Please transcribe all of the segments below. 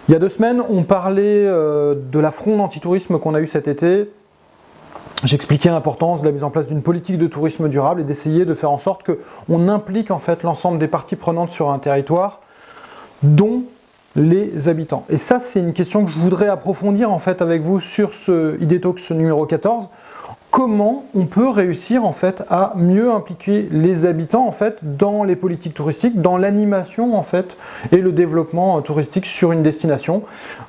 Il y a 2 semaines, on parlait de la fronde anti-tourisme qu'on a eue cet été. J'expliquais l'importance de la mise en place d'une politique de tourisme durable et d'essayer de faire en sorte qu'on implique en fait l'ensemble des parties prenantes sur un territoire, dont les habitants. Et ça, c'est une question que je voudrais approfondir en fait avec vous sur ce ID Talks numéro 14. Comment on peut réussir en fait à mieux impliquer les habitants en fait dans les politiques touristiques, dans l'animation en fait et le développement touristique sur une destination.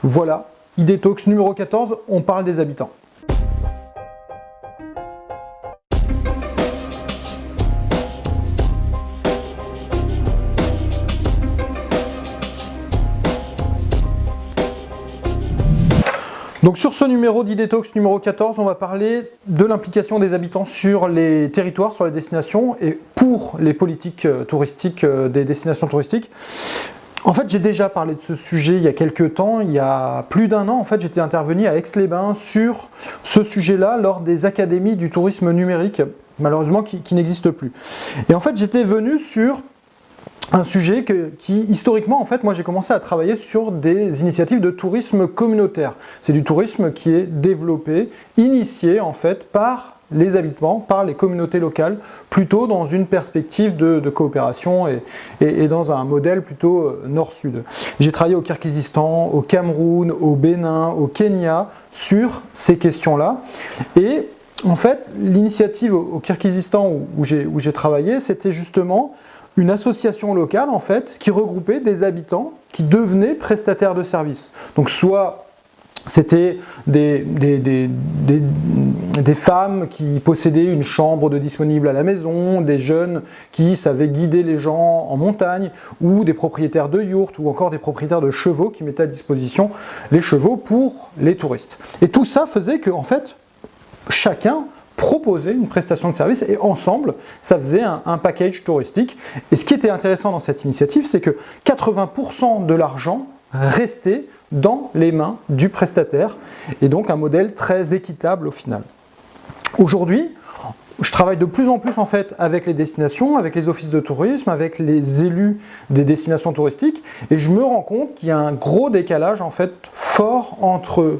Voilà, ID Talks numéro 14, on parle des habitants. Donc sur ce numéro d'ID Talks numéro 14, on va parler de l'implication des habitants sur les territoires, sur les destinations et pour les politiques touristiques des destinations touristiques. En fait, j'ai déjà parlé de ce sujet il y a quelques temps, il y a plus d'1 an, en fait, j'étais intervenu à Aix-les-Bains sur ce sujet-là lors des académies du tourisme numérique, malheureusement qui n'existent plus. Et en fait, j'étais venu sur un sujet qui, historiquement, en fait, moi j'ai commencé à travailler sur des initiatives de tourisme communautaire. C'est du tourisme qui est développé, initié en fait par les habitants, par les communautés locales, plutôt dans une perspective de coopération et dans un modèle plutôt nord-sud. J'ai travaillé au Kirghizistan, au Cameroun, au Bénin, au Kenya sur ces questions-là. Et en fait, l'initiative au Kirghizistan où j'ai travaillé, c'était justement une association locale en fait qui regroupait des habitants qui devenaient prestataires de services. Donc soit c'était des femmes qui possédaient une chambre de disponible à la maison, des jeunes qui savaient guider les gens en montagne, ou des propriétaires de yurts, ou encore des propriétaires de chevaux qui mettaient à disposition les chevaux pour les touristes. Et tout ça faisait que en fait chacun proposer une prestation de service et ensemble, ça faisait un package touristique. Et ce qui était intéressant dans cette initiative, c'est que 80% de l'argent restait dans les mains du prestataire et donc un modèle très équitable au final. Aujourd'hui, je travaille de plus en plus en fait avec les destinations, avec les offices de tourisme, avec les élus des destinations touristiques et je me rends compte qu'il y a un gros décalage en fait fort entre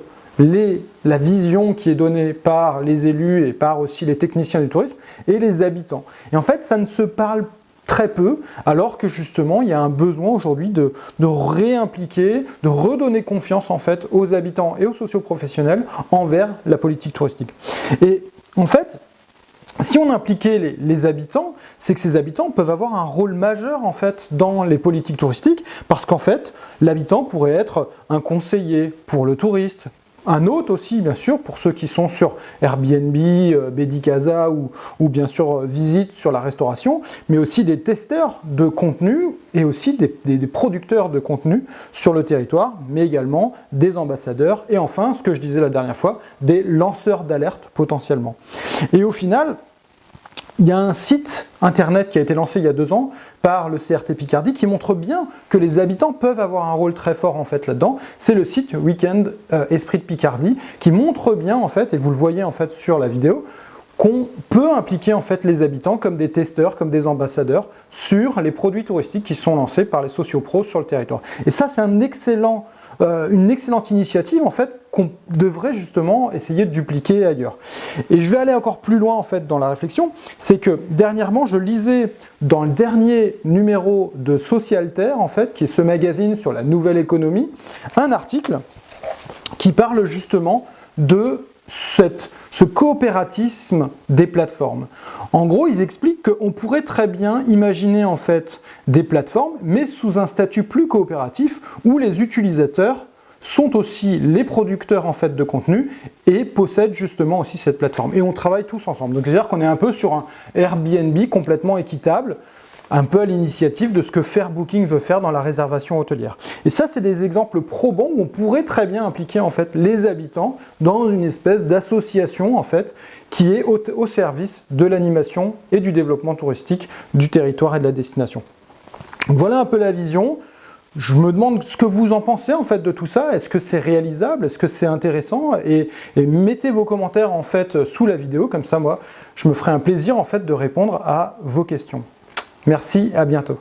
la vision qui est donnée par les élus et par aussi les techniciens du tourisme et les habitants. Et en fait, ça ne se parle très peu, alors que justement, il y a un besoin aujourd'hui de réimpliquer, de redonner confiance en fait aux habitants et aux socioprofessionnels envers la politique touristique. Et en fait, si on impliquait les habitants, c'est que ces habitants peuvent avoir un rôle majeur en fait dans les politiques touristiques, parce qu'en fait, l'habitant pourrait être un conseiller pour le touriste, un hôte aussi, bien sûr, pour ceux qui sont sur Airbnb, Bedicasa ou bien sûr Visite sur la restauration, mais aussi des testeurs de contenu et aussi des producteurs de contenu sur le territoire, mais également des ambassadeurs et enfin, ce que je disais la dernière fois, des lanceurs d'alerte potentiellement. Et au final, il y a un site internet qui a été lancé il y a 2 ans par le CRT Picardie qui montre bien que les habitants peuvent avoir un rôle très fort en fait là-dedans. C'est le site Week-end Esprit de Picardie qui montre bien en fait, et vous le voyez en fait sur la vidéo, qu'on peut impliquer en fait les habitants comme des testeurs, comme des ambassadeurs sur les produits touristiques qui sont lancés par les sociopros sur le territoire. Et ça, c'est une excellente initiative en fait qu'on devrait justement essayer de dupliquer ailleurs. Et je vais aller encore plus loin en fait dans la réflexion, c'est que dernièrement je lisais dans le dernier numéro de Socialter en fait, qui est ce magazine sur la nouvelle économie, un article qui parle justement de ce coopératisme des plateformes. En gros, ils expliquent qu'on pourrait très bien imaginer en fait des plateformes, mais sous un statut plus coopératif où les utilisateurs sont aussi les producteurs en fait de contenu et possèdent justement aussi cette plateforme. Et on travaille tous ensemble. Donc c'est-à-dire qu'on est un peu sur un Airbnb complètement équitable, un peu à l'initiative de ce que Fairbooking veut faire dans la réservation hôtelière. Et ça, c'est des exemples probants où on pourrait très bien impliquer en fait les habitants dans une espèce d'association en fait qui est au service de l'animation et du développement touristique du territoire et de la destination. Donc voilà un peu la vision. Je me demande ce que vous en pensez en fait de tout ça. Est-ce que c'est réalisable? Est-ce que c'est intéressant? Et mettez vos commentaires en fait sous la vidéo, comme ça moi je me ferai un plaisir en fait de répondre à vos questions. Merci, à bientôt.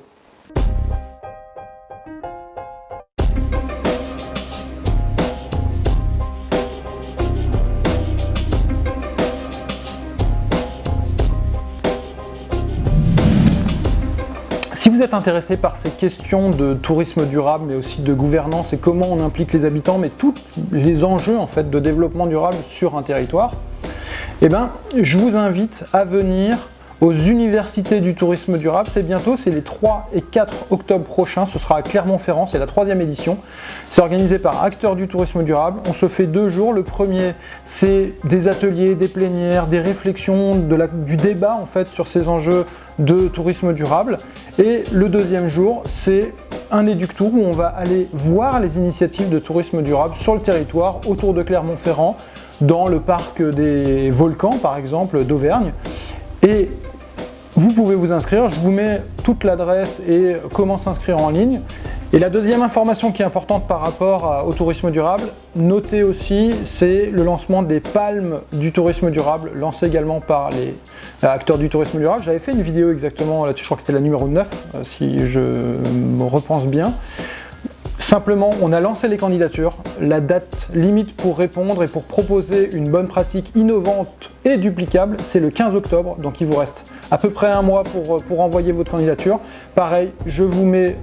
êtes intéressé par ces questions de tourisme durable, mais aussi de gouvernance et comment on implique les habitants, mais tous les enjeux en fait de développement durable sur un territoire, eh ben, je vous invite à venir aux universités du tourisme durable. C'est bientôt, c'est les 3 et 4 octobre prochains, ce sera à Clermont-Ferrand, c'est la 3e édition. C'est organisé par Acteurs du tourisme durable. On se fait 2 jours. Le premier, c'est des ateliers, des plénières, des réflexions, du débat en fait sur ces enjeux de tourisme durable. Et le deuxième jour, c'est un éduc-tour où on va aller voir les initiatives de tourisme durable sur le territoire autour de Clermont-Ferrand, dans le parc des volcans par exemple d'Auvergne. Et vous pouvez vous inscrire, je vous mets toute l'adresse et comment s'inscrire en ligne. Et la deuxième information qui est importante par rapport au tourisme durable, notez aussi, c'est le lancement des palmes du tourisme durable, lancé également par les acteurs du tourisme durable. J'avais fait une vidéo exactement là-dessus, je crois que c'était la numéro 9, si je me repense bien. Simplement, on a lancé les candidatures, la date limite pour répondre et pour proposer une bonne pratique innovante et duplicable, c'est le 15 octobre, donc il vous reste à peu près un mois pour envoyer votre candidature. Pareil, je vous mets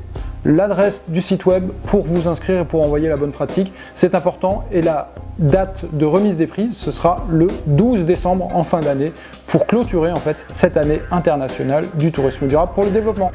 l'adresse du site web pour vous inscrire et pour envoyer la bonne pratique, c'est important. Et la date de remise des prix, ce sera le 12 décembre en fin d'année pour clôturer en fait cette année internationale du tourisme durable pour le développement.